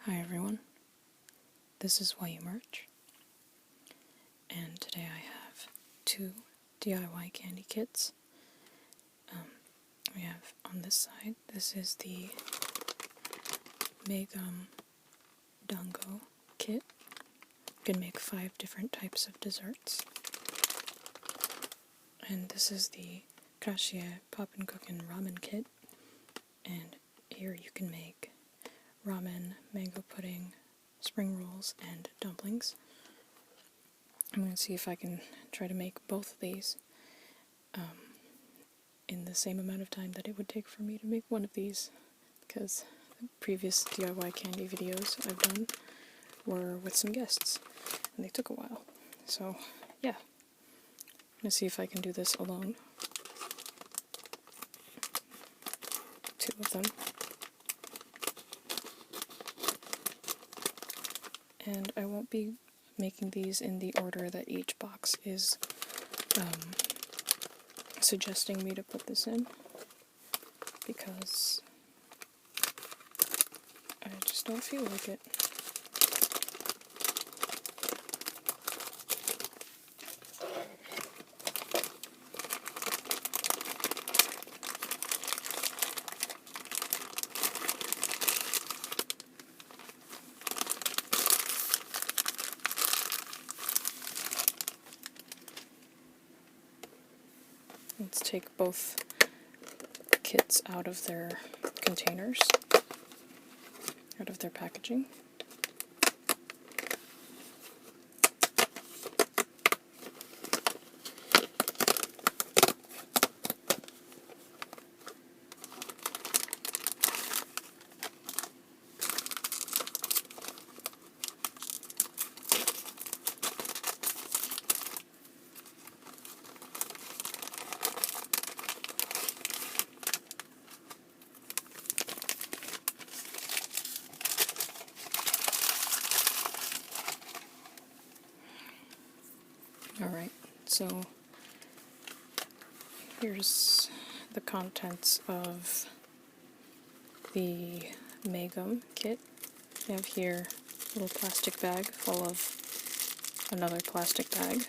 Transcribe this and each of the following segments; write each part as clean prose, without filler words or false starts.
Hi everyone, this is Why You Merch, and today I have two DIY candy kits. We have on this side, this is the Meigum Dango kit. You can make 5 different types of desserts. And this is the Kracie Ramen kit, and here you can make ramen, mango pudding, spring rolls, and dumplings. I'm going to see if I can try to make both of these in the same amount of time that it would take for me to make one of these, because the previous DIY candy videos I've done were with some guests, and they took a while. So, yeah. I'm going to see if I can do this alone. 2 of them. And I won't be making these in the order that each box is suggesting me to put this in, because I just don't feel like it. Let's take both kits out of their containers, out of their packaging. Alright, so here's the contents of the Meigum kit. We have here a little plastic bag full of another plastic bag,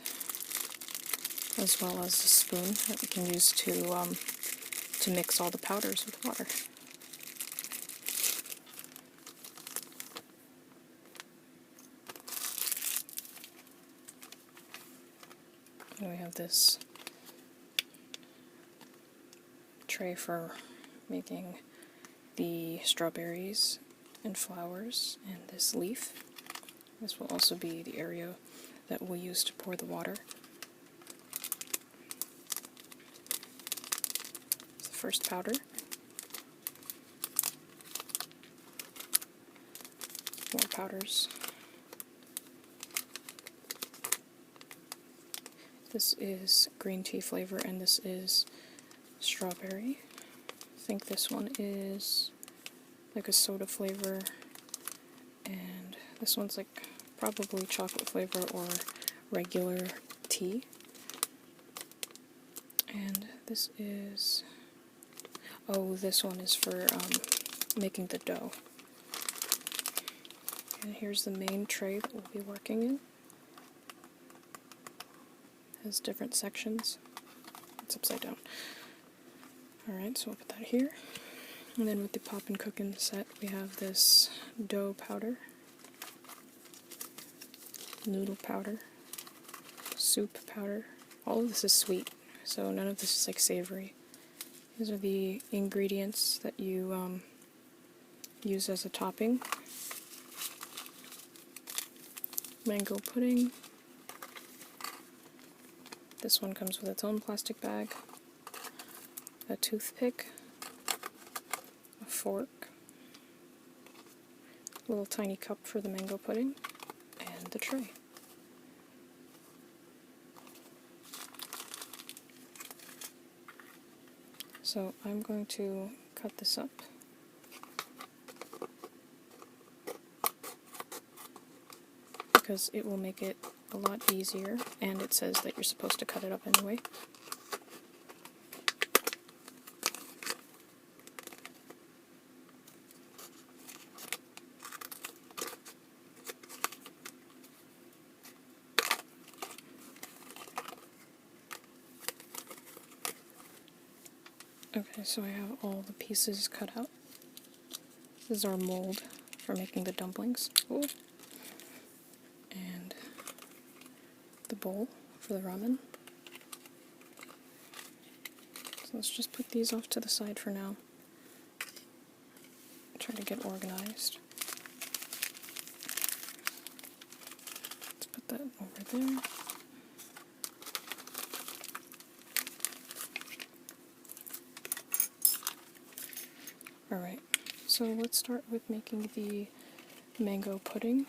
as well as a spoon that we can use to mix all the powders with water. And we have this tray for making the strawberries and flowers, and this leaf. This will also be the area that we'll use to pour the water. It's the first powder. More powders. This is green tea flavor, and this is strawberry. I think this one is like a soda flavor, and this one's like probably chocolate flavor or regular tea. And this is, oh, this one is for making the dough. And here's the main tray that we'll be working in. Has different sections. It's upside down. Alright, so we'll put that here. And then with the Pop and Cookin' set, we have this dough powder, noodle powder, soup powder. All of this is sweet, so none of this is like savory. These are the ingredients that you use as a topping. Mango pudding. This one comes with its own plastic bag, a toothpick, a fork, a little tiny cup for the mango pudding, and the tray. So I'm going to cut this up. Because it will make it a lot easier, and it says that you're supposed to cut it up anyway. Okay, so I have all the pieces cut out. This is our mold for making the dumplings. Ooh. And the bowl for the ramen. So let's just put these off to the side for now. Try to get organized. Let's put that over there. Alright, so let's start with making the mango pudding.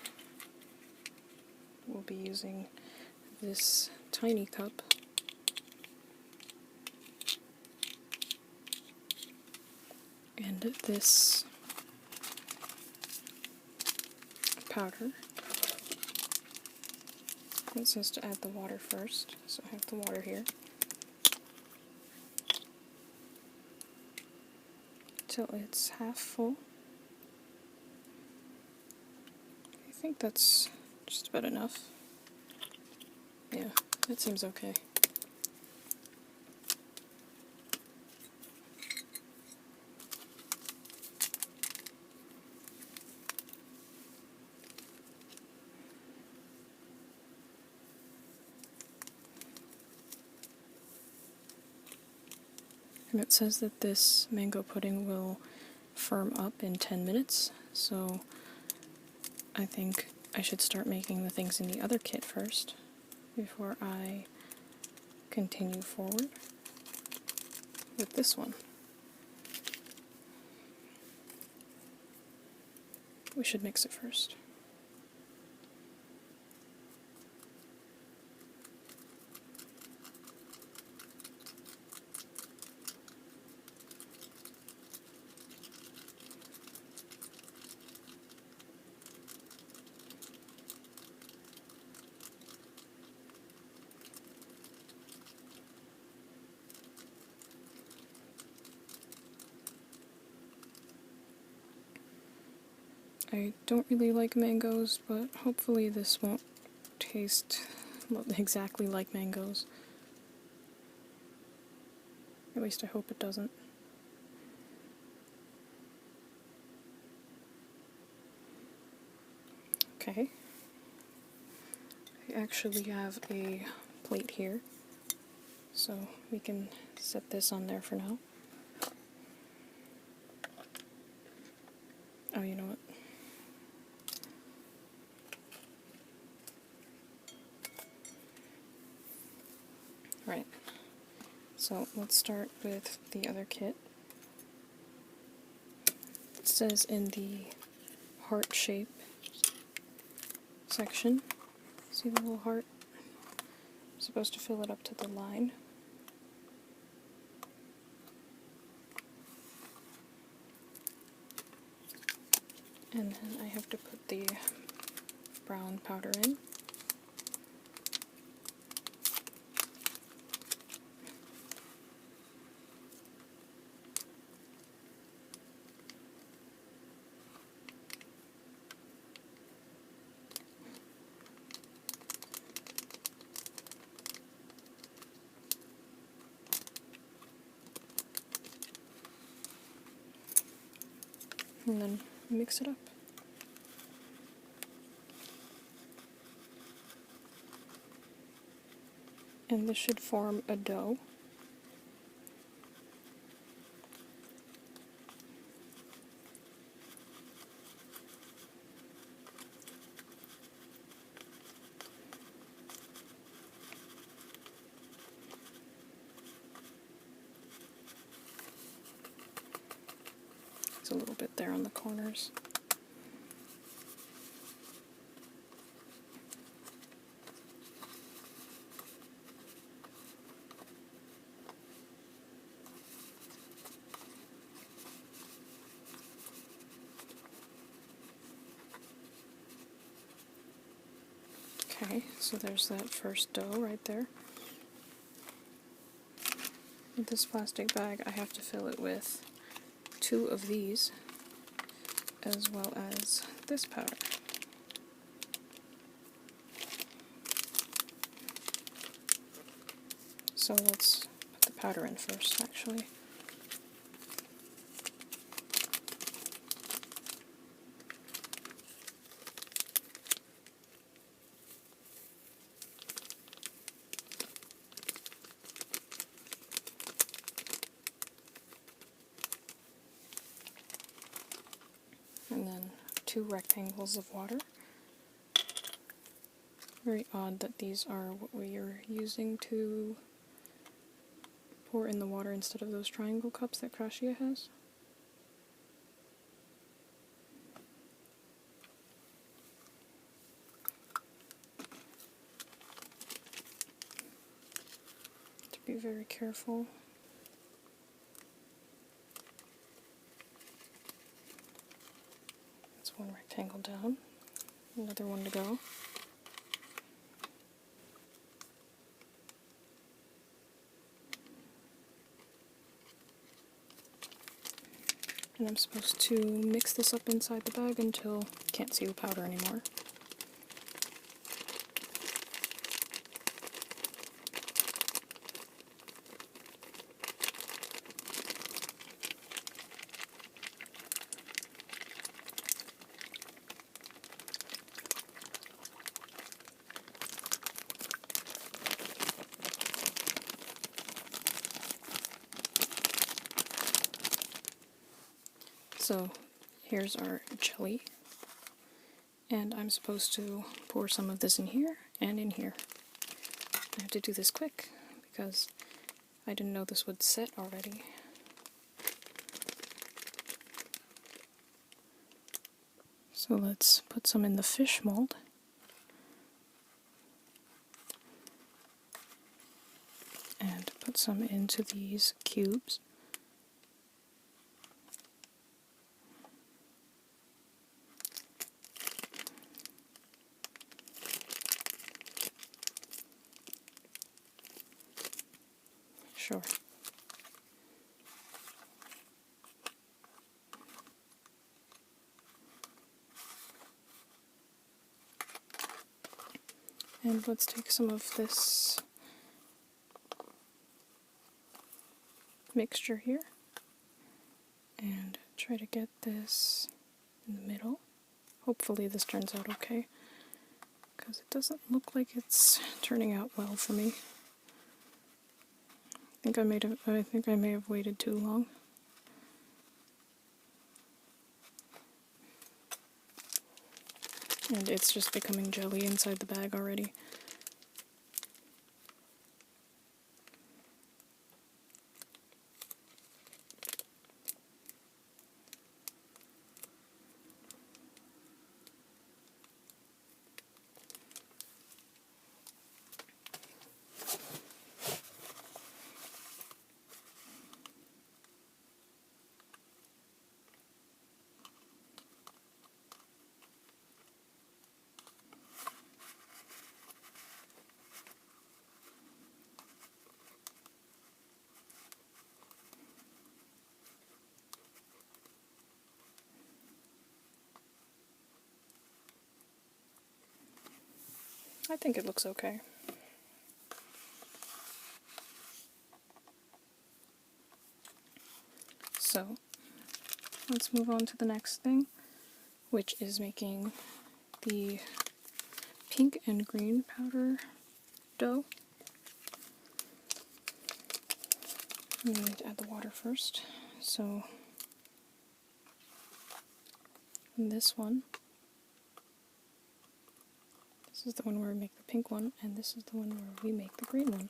We'll be using this tiny cup. And this powder. It says to add the water first, so I have the water here. Till it's half full. I think that's just about enough. Yeah, that seems okay. And it says that this mango pudding will firm up in 10 minutes, so I think I should start making the things in the other kit first before I continue forward with this one. We should mix it first. I don't really like mangoes, but hopefully this won't taste exactly like mangoes. At least I hope it doesn't. Okay. I actually have a plate here, so we can set this on there for now. Oh, you know what? Right. So let's start with the other kit. It says in the heart shape section, see the little heart? I'm supposed to fill it up to the line. And then I have to put the brown powder in. And then mix it up. And this should form a dough. There's a little bit there on the corners. Okay, so there's that first dough right there. With this plastic bag, I have to fill it with 2 of these, as well as this powder. So let's put the powder in first, actually. and then 2 rectangles of water. Very odd that these are what we are using to pour in the water instead of those triangle cups that Kracie has. To be very careful. That's one rectangle down, another one to go. And I'm supposed to mix this up inside the bag until you can't see the powder anymore. So here's our jelly, and I'm supposed to pour some of this in here and in here. I have to do this quick because I didn't know this would set already. So let's put some in the fish mold. And put some into these cubes. Sure. And let's take some of this mixture here and try to get this in the middle. Hopefully this turns out okay, because it doesn't look like it's turning out well for me. I think I may have waited too long. And it's just becoming jelly inside the bag already. I think it looks okay. So, let's move on to the next thing, which is making the pink and green powder dough. I'm going to add the water first. So, this one, this is the one where we make the pink one, and this is the one where we make the green one.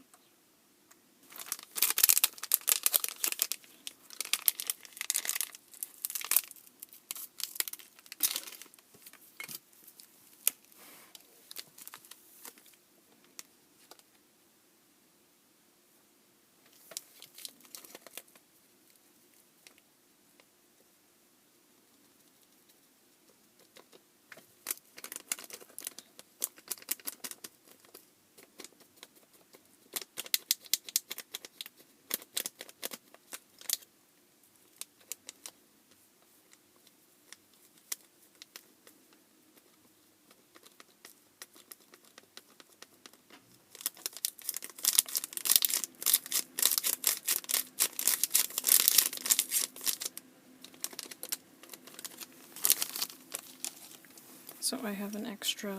So I have an extra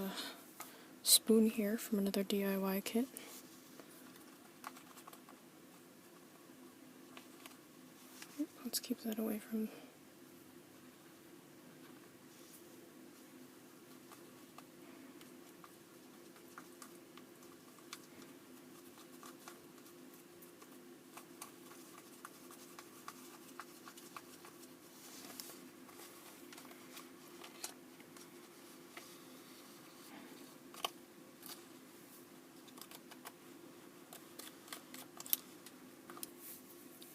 spoon here from another DIY kit. Let's keep that away from...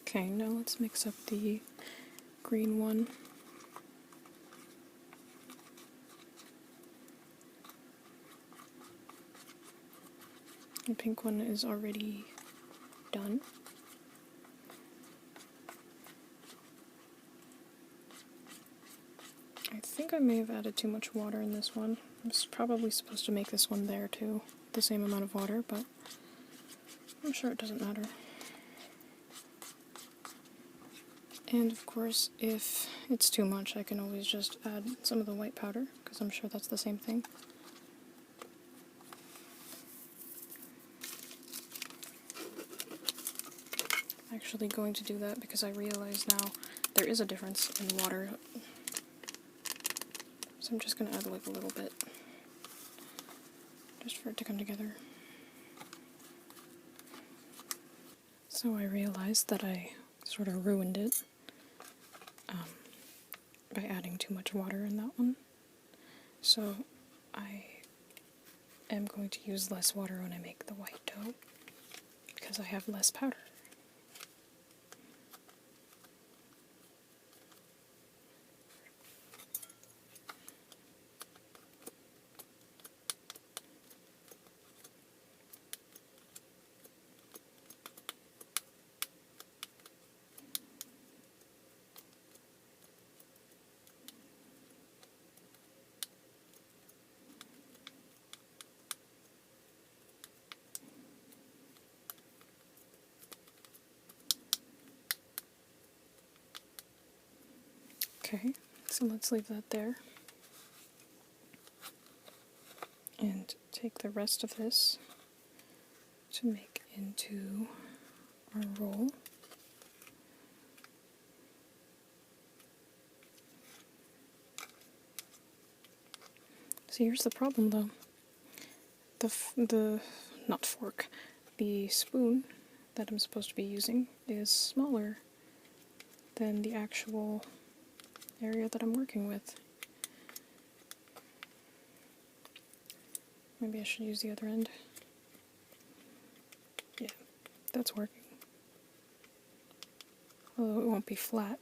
Okay, now let's mix up the green one. The pink one is already done. I think I may have added too much water in this one. I'm probably supposed to make this one there too, the same amount of water, but I'm sure it doesn't matter. And of course, if it's too much, I can always just add some of the white powder, because I'm sure that's the same thing. I'm actually going to do that because I realize now there is a difference in water. So I'm just going to add like a little bit, just for it to come together. So I realized that I sort of ruined it by adding too much water in that one. So I am going to use less water when I make the white dough, because I have less powder. Okay, so let's leave that there. And take the rest of this to make into our roll. So here's the problem though. The not fork, the spoon that I'm supposed to be using is smaller than the actual area that I'm working with. Maybe I should use the other end. Yeah, that's working. Although it won't be flat.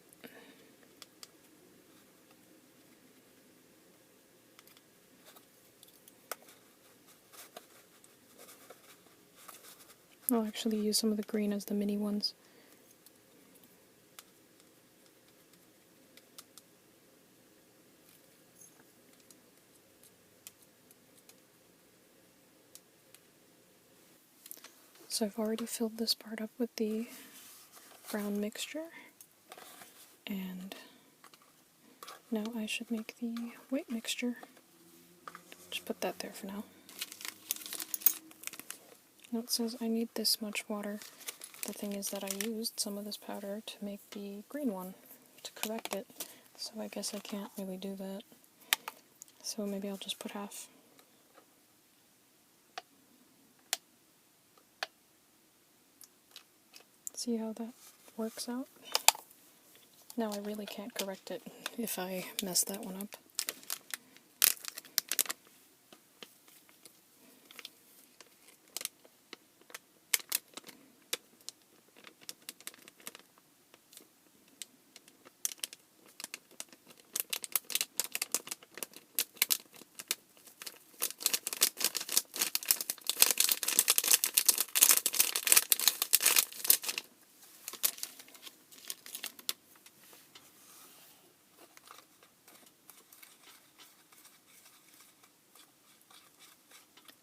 I'll actually use some of the green as the mini ones. So I've already filled this part up with the brown mixture, and now I should make the white mixture. Just put that there for now. Now it says I need this much water. The thing is that I used some of this powder to make the green one, to correct it, so I guess I can't really do that. So maybe I'll just put half. See how that works out? Now I really can't correct it if I mess that one up.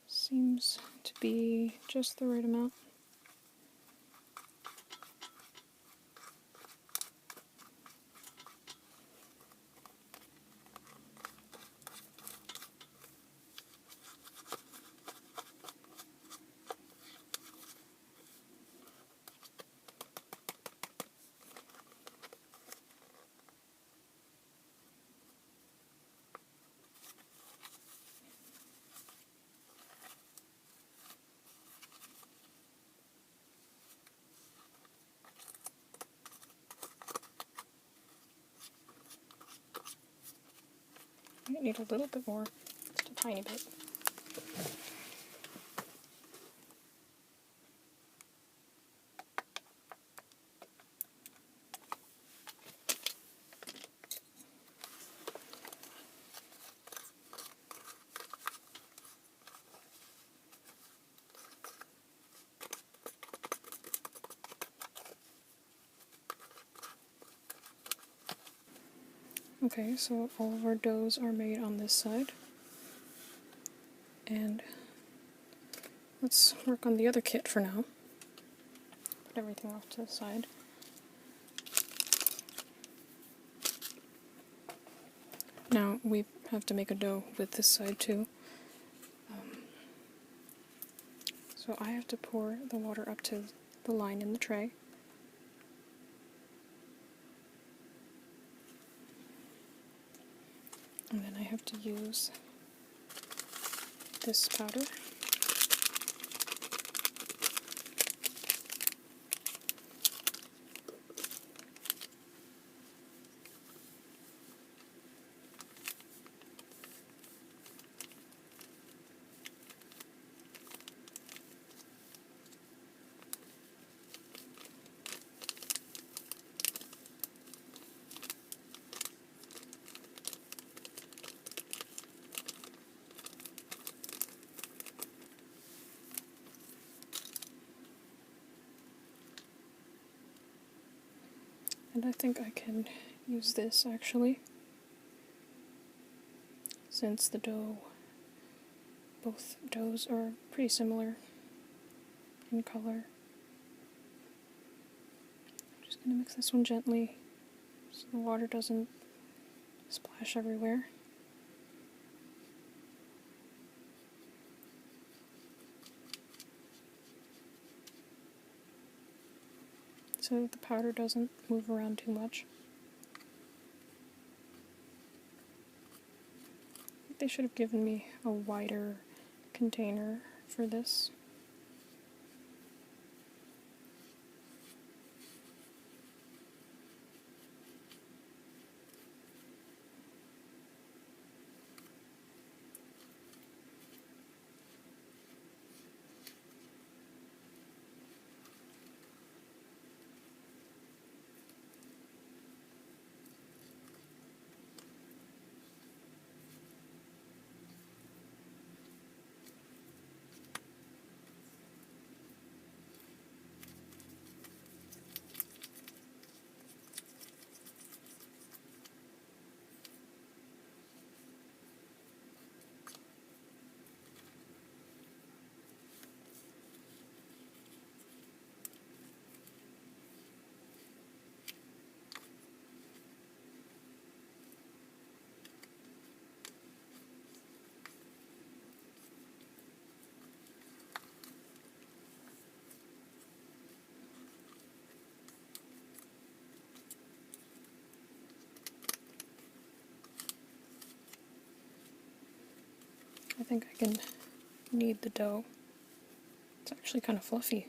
Seems to be just the right amount. I need a little bit more, just a tiny bit. Okay, so all of our doughs are made on this side. And let's work on the other kit for now. Put everything off to the side. Now we have to make a dough with this side too. So I have to pour the water up to the line in the tray. And then I have to use this powder. And I think I can use this actually, since the dough, both doughs are pretty similar in color. I'm just going to mix this one gently so the water doesn't splash everywhere. So the powder doesn't move around too much. I think they should have given me a wider container for this. I think I can knead the dough. It's actually kind of fluffy.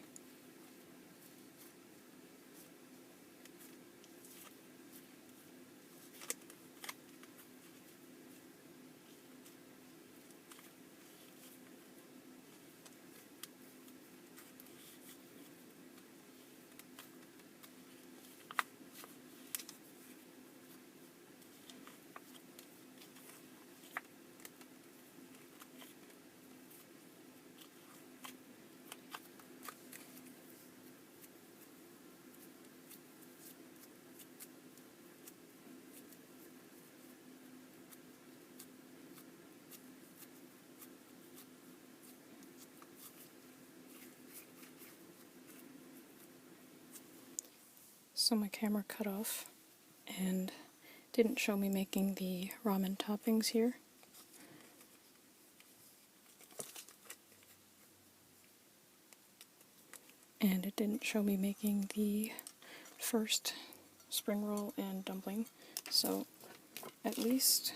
So my camera cut off and didn't show me making the ramen toppings here. And it didn't show me making the first spring roll and dumpling. So at least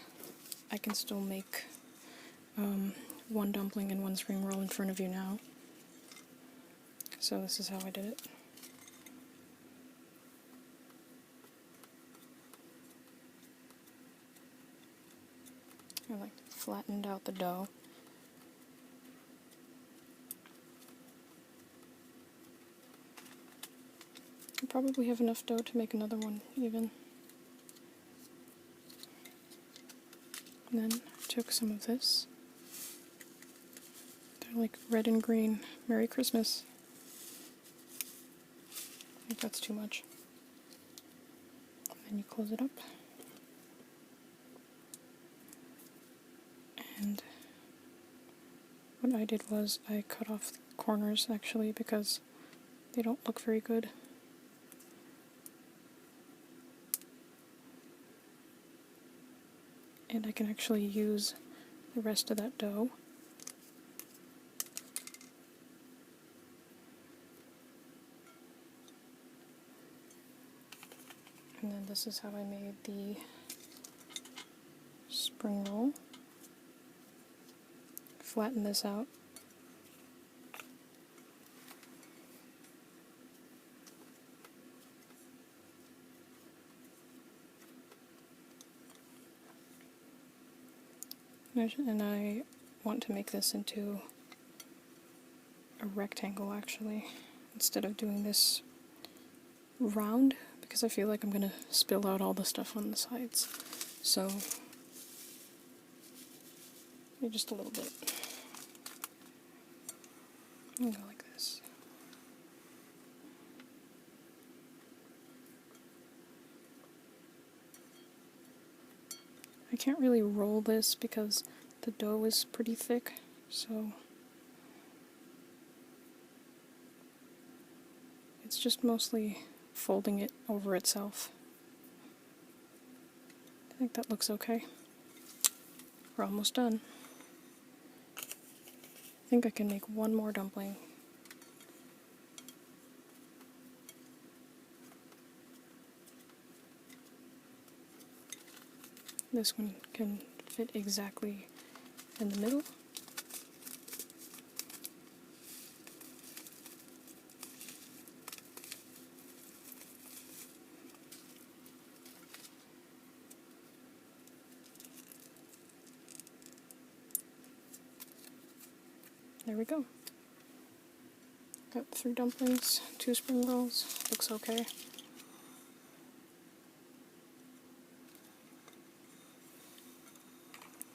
I can still make one dumpling and one spring roll in front of you now. So this is how I did it. I like flattened out the dough. I probably have enough dough to make another one even. And then I took some of this. They're like red and green. Merry Christmas. I think that's too much. And then you close it up. And what I did was I cut off the corners actually because they don't look very good. And I can actually use the rest of that dough. And then this is how I made the spring roll. Flatten this out. And I want to make this into a rectangle actually, instead of doing this round, because I feel like I'm going to spill out all the stuff on the sides. So, just a little bit. And go like this. I can't really roll this because the dough is pretty thick, so it's just mostly folding it over itself. I think that looks okay. We're almost done. I think I can make one more dumpling. This one can fit exactly in the middle. There we go. Got 3 dumplings, 2 spring rolls. Looks okay.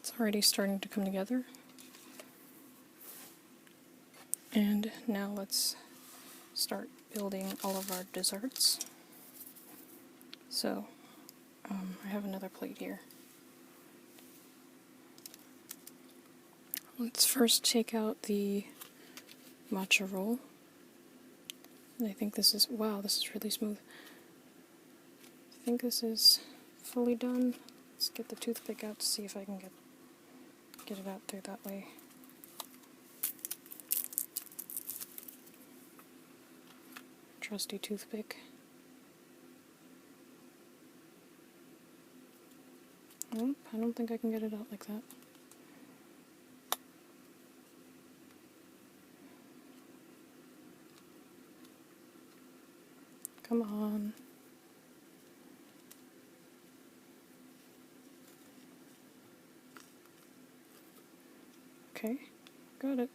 It's already starting to come together. And now let's start building all of our desserts. So, I have another plate here. Let's first take out the matcha roll. And I think this is, wow, this is really smooth. I think this is fully done. Let's get the toothpick out to see if I can get it out through that way. Trusty toothpick. Nope, I don't think I can get it out like that. Come on. Okay, got it.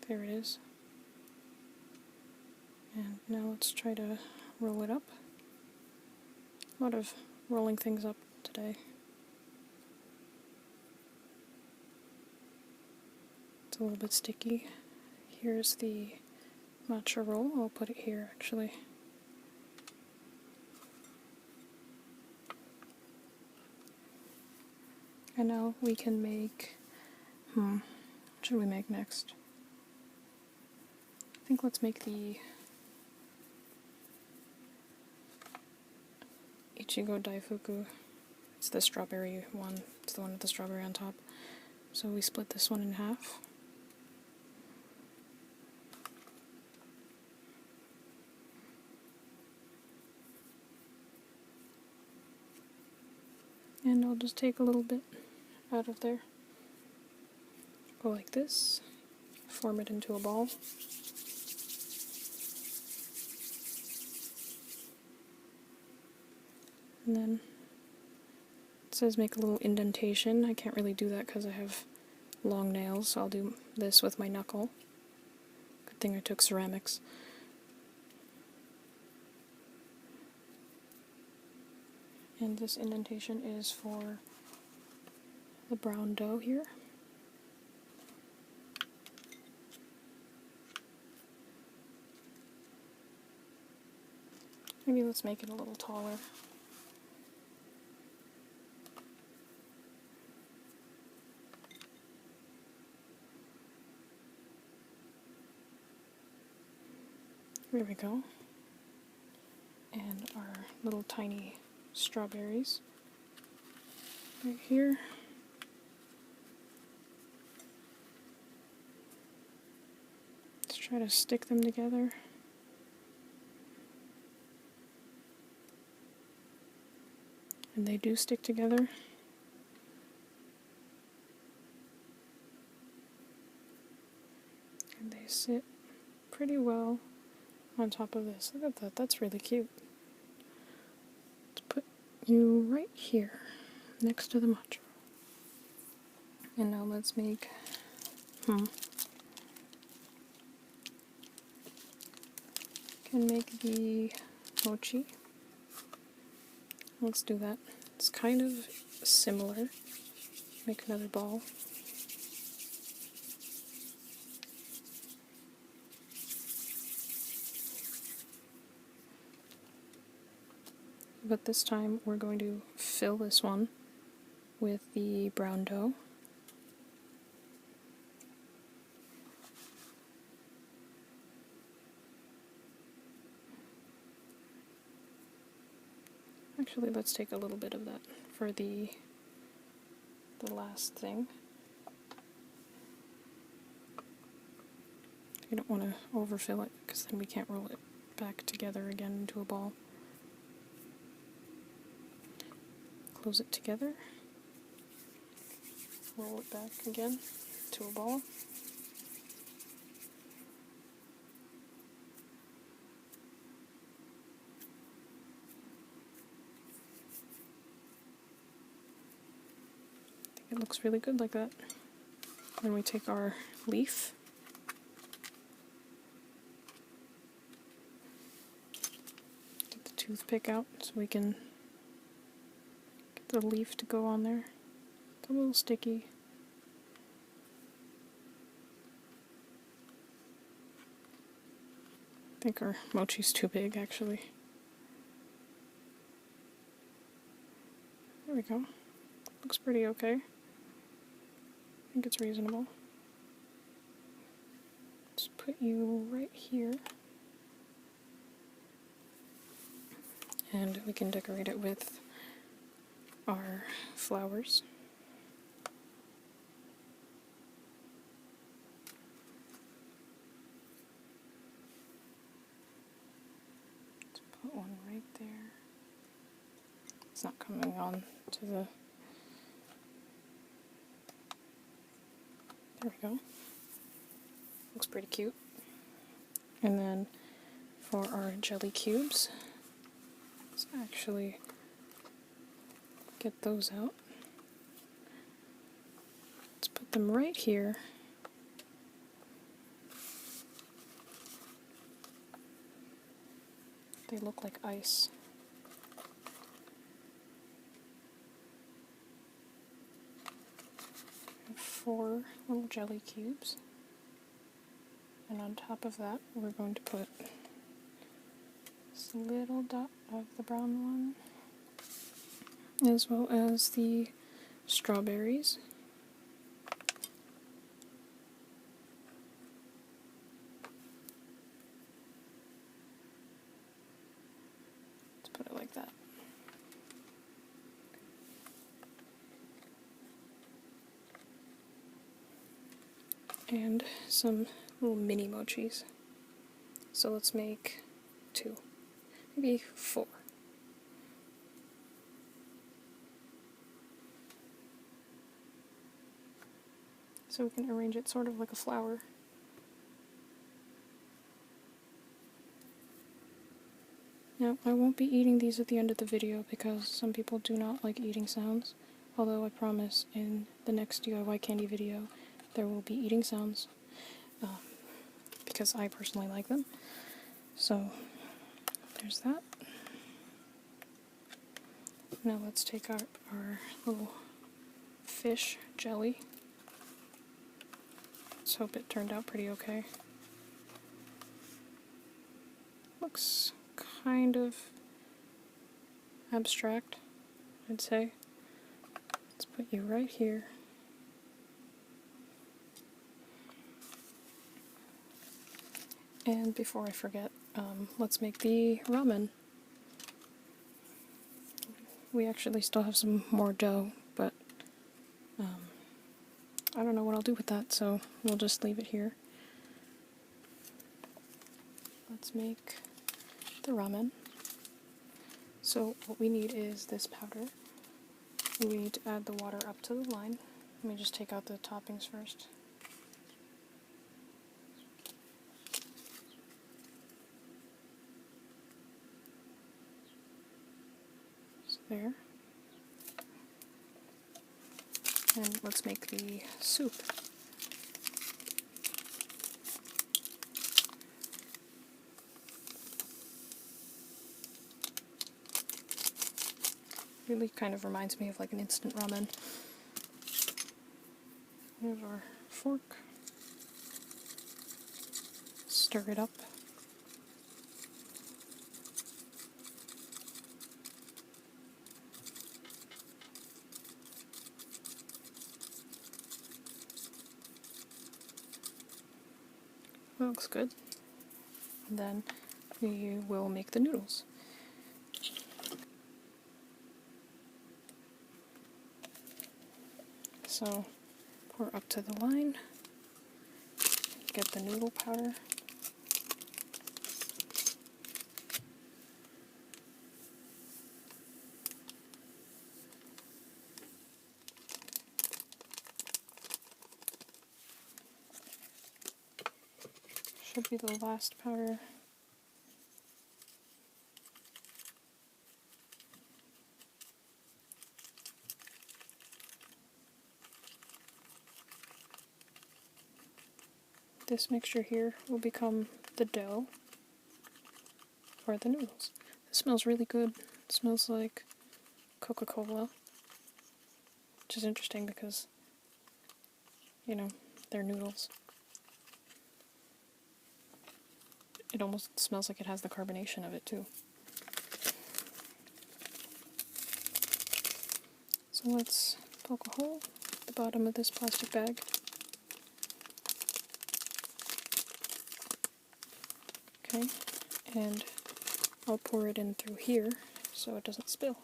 There it is. And now let's try to roll it up. A lot of rolling things up today. It's a little bit sticky. Here's the matcha roll. I'll put it here actually. And now we can make, what should we make next? I think let's make the Ichigo Daifuku. It's the strawberry one. It's the one with the strawberry on top. So we split this one in half. And I'll just take a little bit out of there. Go like this. Form it into a ball. And then it says make a little indentation. I can't really do that because I have long nails, so I'll do this with my knuckle. Good thing I took ceramics. And this indentation is for the brown dough here. Maybe let's make it a little taller. There we go. And our little tiny strawberries right here. Let's try to stick them together. And they do stick together. And they sit pretty well on top of this. Look at that, that's really cute. Let's put you right here, next to the matcha. And now let's make, can make the mochi. Let's do that. It's kind of similar. Make another ball. But this time we're going to fill this one with the brown dough. Actually, let's take a little bit of that for the last thing. You don't want to overfill it because then we can't roll it back together again into a ball. Close it together, roll it back again to a ball. I think it looks really good like that. Then we take our leaf, get the toothpick out so we can the leaf to go on there. It's a little sticky. I think our mochi's too big, actually. There we go. Looks pretty okay. I think it's reasonable. Let's put you right here. And we can decorate it with our flowers. Let's put one right there. It's not coming on to the... There we go. Looks pretty cute. And then for our jelly cubes, let's actually get those out. Let's put them right here. They look like ice. And 4 little jelly cubes. And on top of that, we're going to put this little dot of the brown one, as well as the strawberries. Let's put it like that. And some little mini mochis. So let's make 2, maybe 4. So we can arrange it sort of like a flower. Now, I won't be eating these at the end of the video because some people do not like eating sounds, although I promise in the next DIY candy video there will be eating sounds, because I personally like them. So, there's that. Now let's take our little fish jelly. Let's hope it turned out pretty okay. Looks kind of abstract, I'd say. Let's put you right here. And before I forget, let's make the ramen. We actually still have some more dough, but I don't know what I'll do with that, so we'll just leave it here. Let's make the ramen. So what we need is this powder. We need to add the water up to the line. Let me just take out the toppings first. So there. And let's make the soup. Really kind of reminds me of like an instant ramen. Here's our fork. Stir it up. That looks good. And then we will make the noodles. So pour up to the line, get the noodle powder, should be the last powder. This mixture here will become the dough for the noodles. This smells really good. It smells like Coca-Cola, which is interesting because, you know, they're noodles. It almost smells like it has the carbonation of it too. So let's poke a hole at the bottom of this plastic bag. Okay, and I'll pour it in through here so it doesn't spill.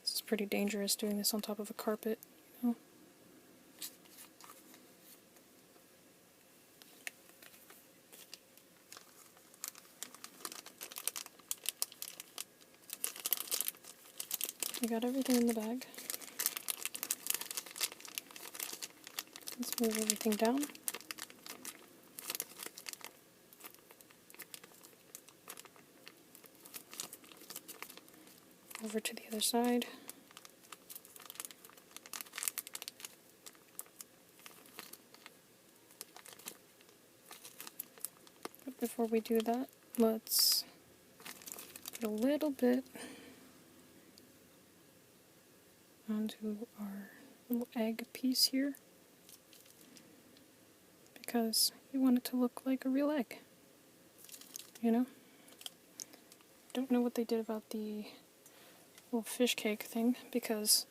It's pretty dangerous doing this on top of a carpet, you know. We got everything in the bag. Let's move everything down. Over to the other side. But before we do that, let's put a little bit onto our little egg piece here, because you want it to look like a real egg, you know? Don't know what they did about the little fish cake thing, because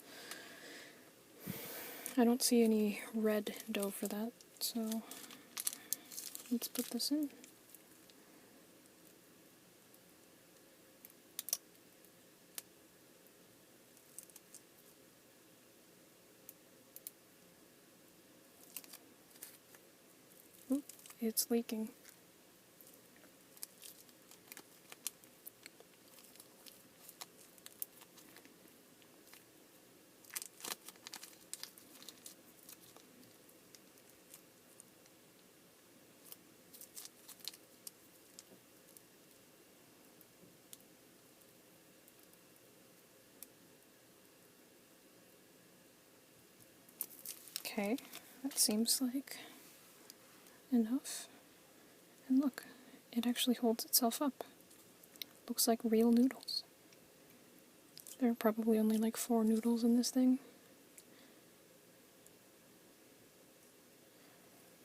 I don't see any red dough for that, so let's put this in. Oop, it's leaking. Okay, that seems like enough. And look, it actually holds itself up. Looks like real noodles. There are probably only like 4 noodles in this thing.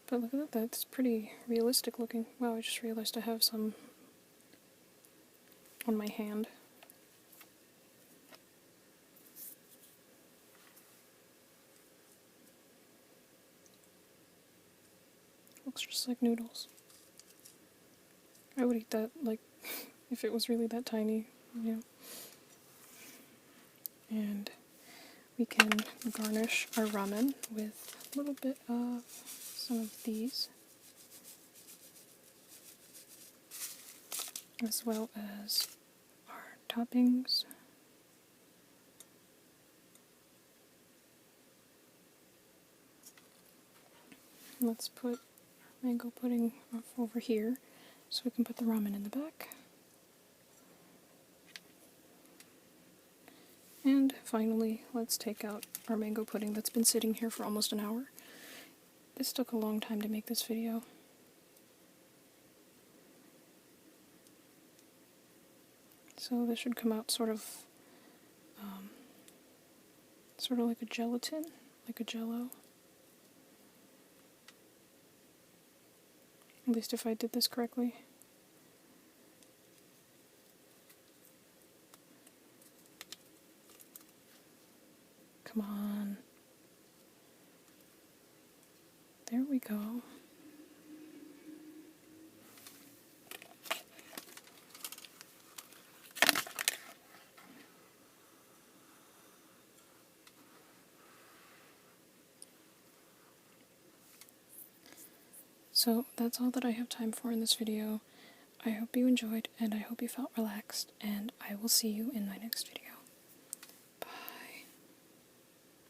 But look at that, that's pretty realistic looking. Wow, I just realized I have some on my hand. Looks just like noodles. I would eat that, like, if it was really that tiny, you know. And we can garnish our ramen with a little bit of some of these, as well as our toppings. Let's put mango pudding off over here so we can put the ramen in the back. And finally, let's take out our mango pudding that's been sitting here for almost an hour. This took a long time to make this video. So this should come out sort of like a gelatin, like a jello. At least if I did this correctly. Come on. There we go. So that's all that I have time for in this video. I hope you enjoyed, and I hope you felt relaxed, and I will see you in my next video.